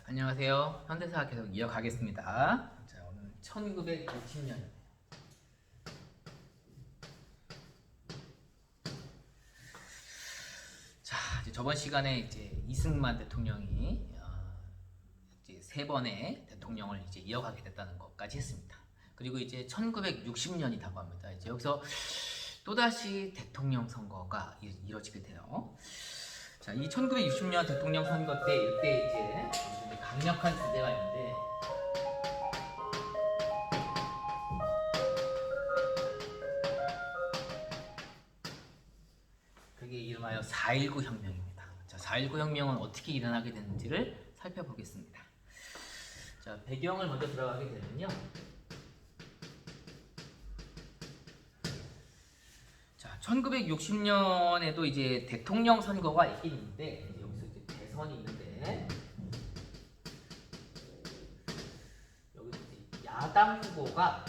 안녕하세요. 현대사 계속 이어가겠습니다. 자, 오늘 1960년. 자, 이제 저번 시간에 이제 이승만 대통령이 이제 세 번의 대통령을 이제 이어가게 됐다는 것까지 했습니다. 그리고 이제 1960년이라고 합니다. 이제 여기서 또다시 대통령 선거가 이뤄지게 돼요. 자, 이 1960년 대통령 선거 때 이때 이제 강력한 주제가 있는데 그게 이름하여 4.19 혁명입니다. 자, 4.19 혁명은 어떻게 일어나게 됐는지를 살펴보겠습니다. 자, 배경을 먼저 들어가게 되면요. 자, 1960년에도 이제 대통령 선거가 있긴 있는데 여기서 이제 대선이 있는데 여기서 이제 야당 후보가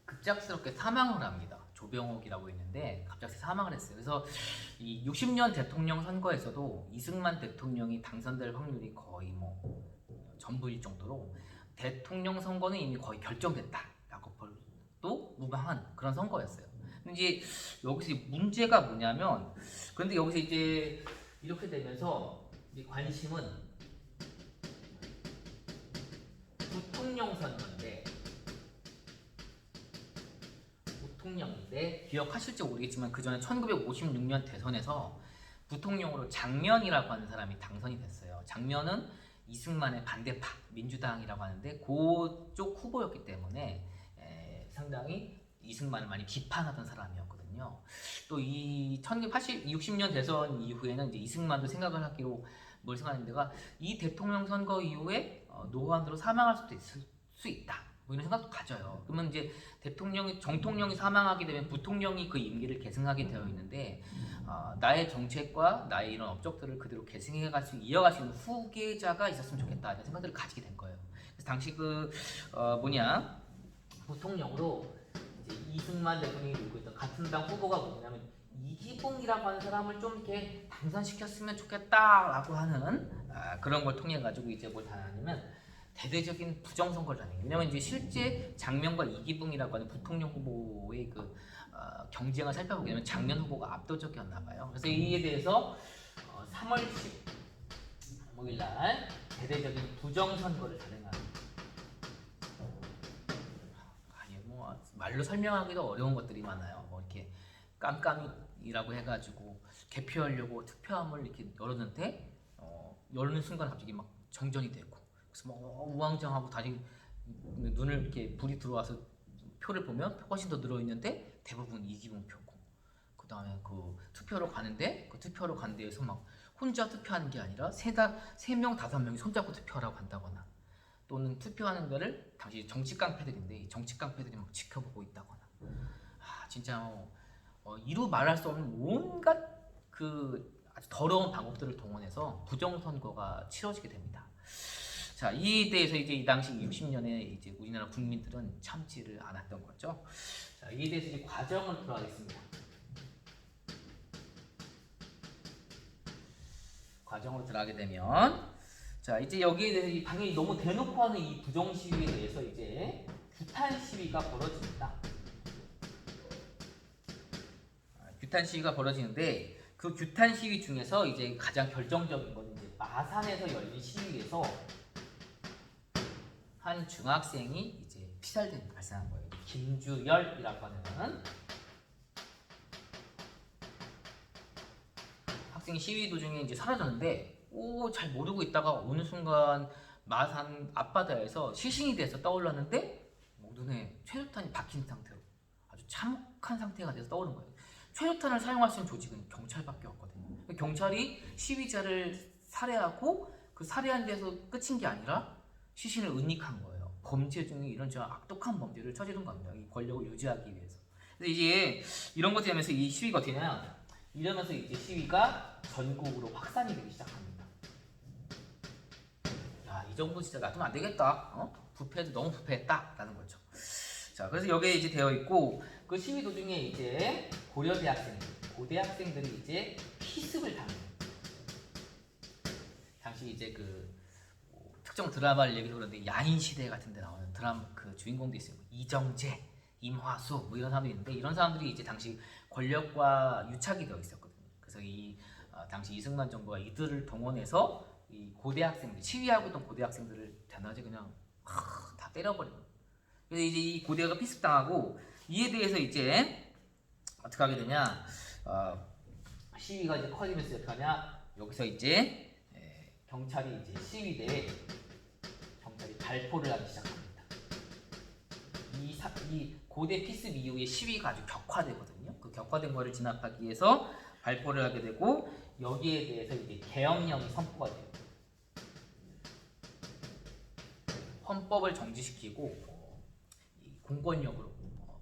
급작스럽게 사망을 합니다. 조병옥이라고 있는데 갑자기 사망을 했어요. 그래서 이 60년 대통령 선거에서도 이승만 대통령이 당선될 확률이 거의 뭐 전부일 정도로 대통령 선거는 이미 거의 결정됐다라고 또 무방한 그런 선거였어요. 근데 이제 여기서 문제가 뭐냐면, 그런데 여기서 이제 이렇게 되면서 이제 관심은 부통령 선거인데, 부통령인데 기억하실지 모르겠지만 그 전에 1956년 대선에서 부통령으로 장면이라고 하는 사람이 당선이 됐어요. 장면은 이승만의 반대파 민주당이라고 하는데 그쪽 후보였기 때문에 상당히 이승만을 많이 비판하던 사람이었거든요. 또 이 1960년 대선 이후에는 이제 이승만도 생각을 하기로 뭘 생각했는데가 이 대통령 선거 이후에 노후환으로 사망할 수도 있을 수 있다. 뭐 이런 생각도 가져요. 그러면 이제 정통령이 사망하게 되면 부통령이 그 임기를 계승하게 되어 있는데 나의 정책과 나의 이런 업적들을 그대로 계승해갈 수 이어갈 수 있는 후계자가 있었으면 좋겠다 이런 생각들을 가지게 된 거예요. 그래서 당시 부통령으로 이제 이승만 대통령이 누고 있던 같은 당 후보가 뭐냐면 이기붕이라고 하는 사람을 좀 이렇게 당선시켰으면 좋겠다라고 하는 그런 걸 통해 가지고 이제 뭘 하냐면 대대적인 부정선거를 하는 거예요. 왜냐면 이제 실제 장면과 이기붕이라고 하는 부통령 후보의 경쟁을 살펴보게 되면 장면 후보가 압도적이었나 봐요. 그래서 이에 대해서 3월 10일 날 대대적인 부정선거를 단행합니다. 말로 설명하기도 어려운 것들이 많아요. 뭐 이렇게 깜깜이라고 해가지고 개표하려고 투표함을 이렇게 열었는데 열는 순간 갑자기 막 정전이 되고, 그래서 막 우왕좌왕하고 다시 눈을 이렇게 불이 들어와서 표를 보면 훨씬 더 늘어 있는데 대부분 이기붕 표고, 그 다음에 그 투표로 가는데 그 투표로 간 데에서 막 혼자 투표하는 게 아니라 세 명 다섯 명이 손잡고 투표하라고 한다거나, 또는 투표하는 거를 당시 정치 깡패들인데 이 정치 깡패들이 막 지켜보고 있다거나, 진짜 이루 말할 수 없는 온갖 그 아주 더러운 방법들을 동원해서 부정선거가 치러지게 됩니다. 자, 이에 대해서 이제 이 당시 60년에 이제 우리나라 국민들은 참지를 않았던 거죠. 자, 이에 대해서 이제 과정을 들어가겠습니다. 과정으로 들어가게 되면, 자, 이제 여기에 대해서 당연히 너무 대놓고 하는 이 부정 시위에 대해서 이제 규탄 시위가 벌어집니다. 규탄 시위가 벌어지는데 그 규탄 시위 중에서 이제 가장 결정적인 건 이제 마산에서 열린 시위에서 한 중학생이 이제 피살된 발생한 거예요. 김주열이라고 하는 학생이 시위 도중에 이제 사라졌는데 잘 모르고 있다가 어느 순간 마산 앞바다에서 시신이 돼서 떠올랐는데 눈에 최루탄이 박힌 상태로 아주 참혹한 상태가 돼서 떠오른 거예요. 최루탄을 사용할 수 있는 조직은 경찰밖에 없거든요. 경찰이 시위자를 살해하고 그 살해한 데서 끝인 게 아니라 시신을 은닉한 거예요. 범죄 중에 이런 악독한 범죄를 저지른 겁니다. 이 권력을 유지하기 위해서. 그래서 이제 이런 것들이 하면서 이 시위가 어떻게 되냐, 이러면서 이제 시위가 전국으로 확산이 되기 시작합니다. 야, 이 정도 진짜 놔두면 안 되겠다. 부패도 너무 부패했다라는 거죠. 자, 그래서 여기에 이제 되어 있고, 그 시위 도중에 이제 고려대 학생들이 이제 피습을 당해요. 당시 이제 뭐 특정 드라마를 얘기해서 그런데 야인시대 같은 데 나오는 드라마 그 주인공도 있어요. 이정재, 임화수 뭐 이런 사람도 있는데 이런 사람들이 이제 당시 권력과 유착이 되어 있었거든요. 그래서 당시 이승만 정부가 이들을 동원해서 이 고대 학생들, 시위하고 있던 고대 학생들을 대낮에 그냥 다 때려버리고. 그래서 이제 이 고대가 피습당하고 이에 대해서 이제 어떻게 하게 되냐? 시위가 이제 커지면서 어떻게 하냐? 여기서 이제 경찰이 이제 시위대에 경찰이 발포를 하기 시작합니다. 이 고대 피습 이후에 시위가 아주 격화되거든요. 그 격화된 거를 진압하기 위해서 발포를 하게 되고 여기에 대해서 이제 계엄령이 선포가 돼요. 헌법을 정지시키고 공권력으로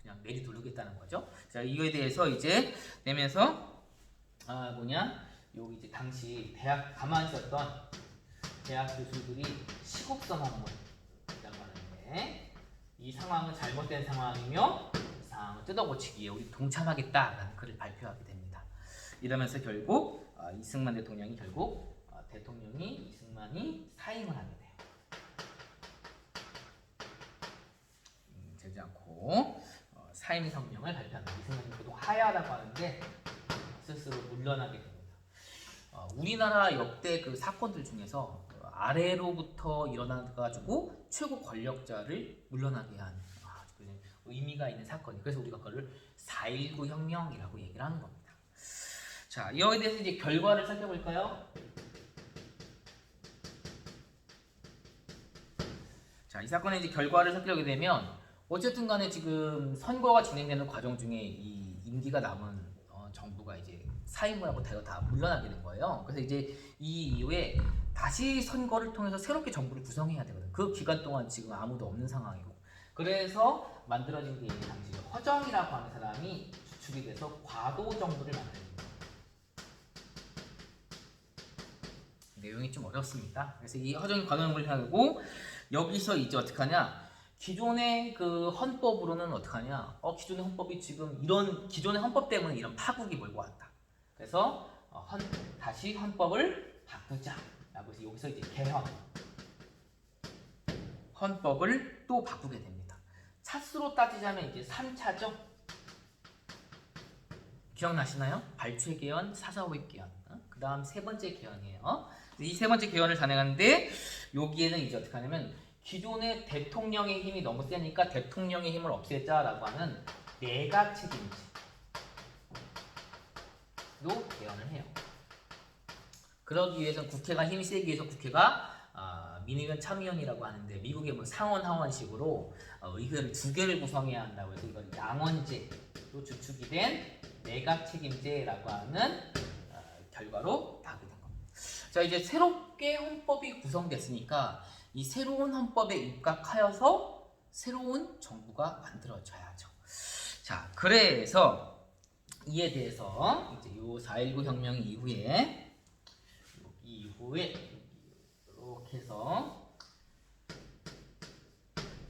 그냥 내리돌리겠다는 거죠. 자, 이거에 대해서 이제 내면서 여기 이제 당시 대학 가만히 있었던 대학 교수들이 시국선언문이라고 하는데 이 상황은 잘못된 상황이며 이 상황을 뜯어고치기 위해 우리 동참하겠다라는 글을 발표하게 됩니다. 이러면서 결국 이승만 대통령이 이승만이 사임을 하게 돼요. 되지 않고 사임 성명을 발표합니다. 이승만이 보통 하야라고 하는데 스스로 물러나게 됩니다. 우리나라 역대 그 사건들 중에서 아래로부터 일어나가지고 최고 권력자를 물러나게 한 의미가 있는 사건이. 그래서 우리가 그걸 4.19 혁명이라고 얘기를 하는 겁니다. 자, 이거에 대해서 이제 결과를 살펴볼까요? 자, 이 사건의 이제 결과를 살펴보게 되면 어쨌든 간에 지금 선거가 진행되는 과정 중에 이 임기가 남은 정부가 이제 사임을 하고 다 물러나게 된 거예요. 그래서 이제 이 이후에 다시 선거를 통해서 새롭게 정부를 구성해야 되거든요. 그 기간 동안 지금 아무도 없는 상황이고. 그래서 만들어진 게 당시 허정이라고 하는 사람이 주축이 돼서 과도 정부를 만드는 거예요. 내용이 좀 어렵습니다. 그래서 이 허정이 과도 정부를 하고 여기서 이제 어떻게 하냐? 기존의 그 헌법으로는 어떻게 하냐? 기존의 헌법이 지금 기존의 헌법 때문에 이런 파국이 몰고 왔다. 그래서 다시 헌법을 바꾸자라고 해서 여기서 이제 개헌 헌법을 또 바꾸게 됩니다. 차수로 따지자면 이제 3차죠. 기억나시나요? 발췌 개헌, 사사오입 개헌. 그 다음 세 번째 개헌이에요. 이 세 번째 개헌을 단행하는데 여기에는 이제 어떻게 하냐면 기존의 대통령의 힘이 너무 세니까 대통령의 힘을 없애자라고 하는 내각 책임제로 개헌을 해요. 그러기 위해서는 국회가 힘이 세기 위해서 국회가 민의원 참의원이라고 하는데 미국의 뭐 상원 하원식으로 의회를 2개를 구성해야 한다고 해서 이걸 양원제로 주축이 된 내각 책임제라고 하는 결과로 나오게 된 겁니다. 자, 이제 새롭게 헌법이 구성됐으니까 이 새로운 헌법에 입각하여서 새로운 정부가 만들어져야죠. 자, 그래서 이에 대해서 이제 요 4.19 혁명 이후에 이렇게 해서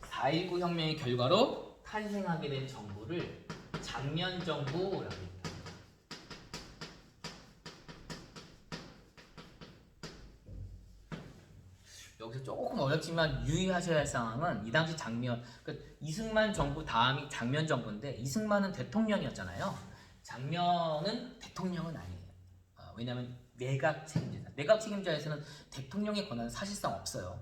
4.19 혁명의 결과로 탄생하게 된 정부를 장면정부라고 합니다. 여기서 조금 어렵지만 유의하셔야 할 상황은 이 당시 이승만 정부 다음이 장면 정부인데 이승만은 대통령이었잖아요. 장면은 대통령은 아니에요. 왜냐하면 내각 책임자. 내각 책임자에서는 대통령의 권한은 사실상 없어요.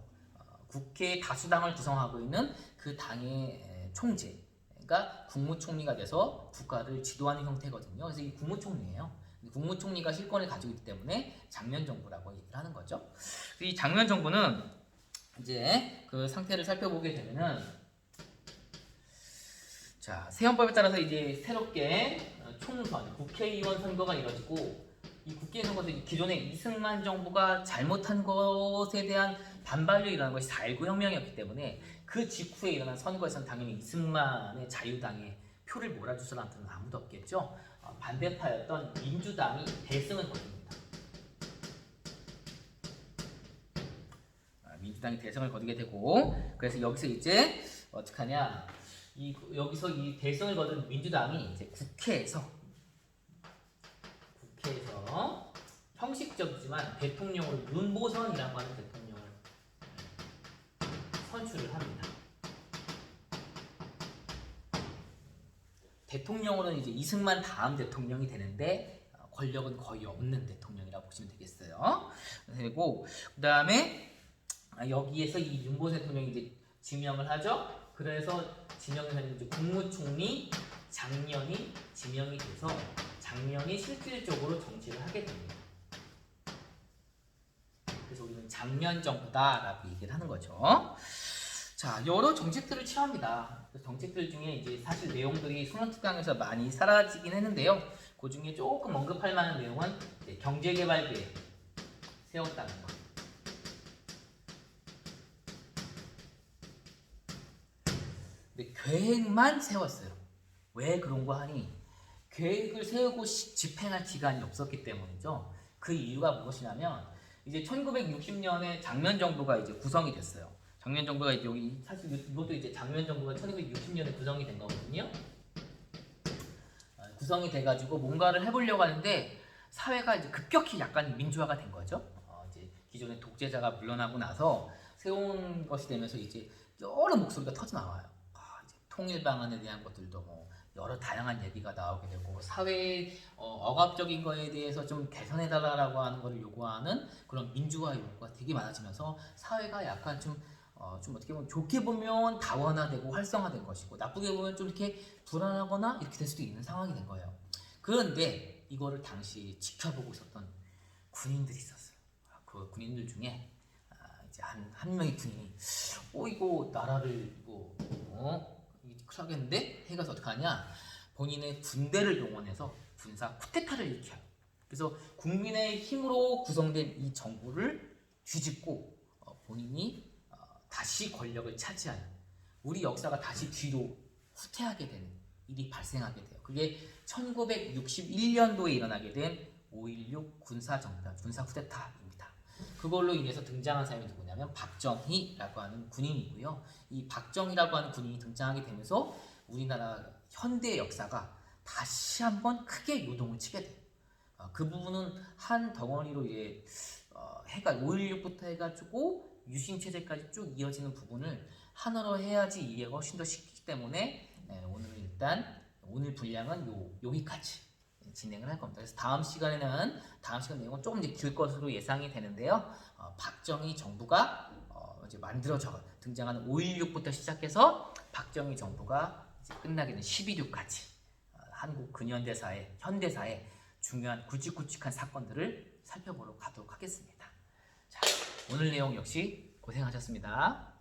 국회 다수당을 구성하고 있는 그 당의 총재, 그러니까 국무총리가 돼서 국가를 지도하는 형태거든요. 그래서 이 국무총리예요. 국무총리가 실권을 가지고 있기 때문에 장면 정부라고 얘기를 하는 거죠. 이 장면 정부는 이제 그 상태를 살펴보게 되면은 자, 새 헌법에 따라서 이제 새롭게 총선, 국회의원 선거가 이뤄지고 이 국회의원 선거에서 기존의 이승만 정부가 잘못한 것에 대한 반발로 일어난 것이 4.19 혁명이었기 때문에 그 직후에 일어난 선거에서는 당연히 이승만의 자유당에 표를 몰아줄 사람들은 아무도 없겠죠. 반대파였던 민주당이 대승을 거둡니다. 민주당이 대승을 거두게 되고 그래서 여기서 이제 어떻게 하냐? 여기서 이 대승을 거둔 민주당이 이제 국회에서 형식적 상식적이지만 대통령으로 윤보선이라고 하는 대통령을 선출을 합니다. 대통령으로는 이제 이승만 다음 대통령이 되는데 권력은 거의 없는 대통령이라고 보시면 되겠어요. 그리고 그다음에 여기에서 이 윤보선 대통령이 이제 지명을 하죠. 그래서 지명이 되는 이제 국무총리 장년이 지명이 돼서 장년이 실질적으로 정치를 하게 됩니다. 그래서 우리는 장년 정부다라고 얘기를 하는 거죠. 자, 여러 정책들을 취합니다. 그 정책들 중에 이제 사실 내용들이 소년특강에서 많이 사라지긴 했는데요. 그 중에 조금 언급할 만한 내용은 경제개발 계획 세웠다는 거. 근데 계획만 세웠어요. 왜 그런 거 하니? 계획을 세우고 집행할 기간이 없었기 때문이죠. 그 이유가 무엇이냐면 이제 1960년에 장면 정부가 이제 구성이 됐어요. 장면 정부가 이제 여기 사실 이것도 이제 장면 정부가 1960년에 구성이 된 거거든요. 구성이 돼가지고 뭔가를 해보려고 하는데 사회가 이제 급격히 약간 민주화가 된 거죠. 이제 기존의 독재자가 물러나고 나서 세운 것이 되면서 이제 여러 목소리가 터져 나와요. 이제 통일 방안에 대한 것들도 뭐 여러 다양한 얘기가 나오게 되고 사회 억압적인 거에 대해서 좀 개선해달라고 하는 것을 요구하는 그런 민주화 요구가 되게 많아지면서 사회가 약간 좀 어떻게 보면 좋게 보면 다원화되고 활성화된 것이고 나쁘게 보면 좀 이렇게 불안하거나 이렇게 될 수도 있는 상황이 된 거예요. 그런데 이거를 당시 지켜보고 있었던 군인들이 있었어요. 그 군인들 중에 이제 한 명의 군인이 이거 나라를 이거 큰일 나겠는데? 해가서 어떡하냐? 본인의 군대를 동원해서 군사 쿠데타를 일으켜요. 그래서 국민의 힘으로 구성된 이 정부를 뒤집고 본인이 다시 권력을 차지하는 우리 역사가 다시 뒤로 후퇴하게 되는 일이 발생하게 돼요. 그게 1961년도에 일어나게 된 5.16 군사정변, 군사 쿠데타입니다. 그걸로 인해서 등장한 사람이 누구냐면 박정희라고 하는 군인이고요. 이 박정희라고 하는 군인이 등장하게 되면서 우리나라 현대 역사가 다시 한번 크게 요동을 치게 돼요. 그 부분은 한 덩어리로 이제 해가 5.16부터 해가지고 유신체제까지 쭉 이어지는 부분을 하나로 해야지 이해가 훨씬 더 쉽기 때문에 오늘은 일단 오늘 분량은 여기까지 진행을 할 겁니다. 그래서 다음 시간 내용은 조금 이제 길 것으로 예상이 되는데요. 박정희 정부가 이제 만들어져 등장하는 5.16부터 시작해서 박정희 정부가 이제 끝나게 된 12.6까지 한국 근현대사의 현대사의 중요한 굵직굵직한 사건들을 살펴보러 가도록 하겠습니다. 자, 오늘 내용 역시 고생하셨습니다.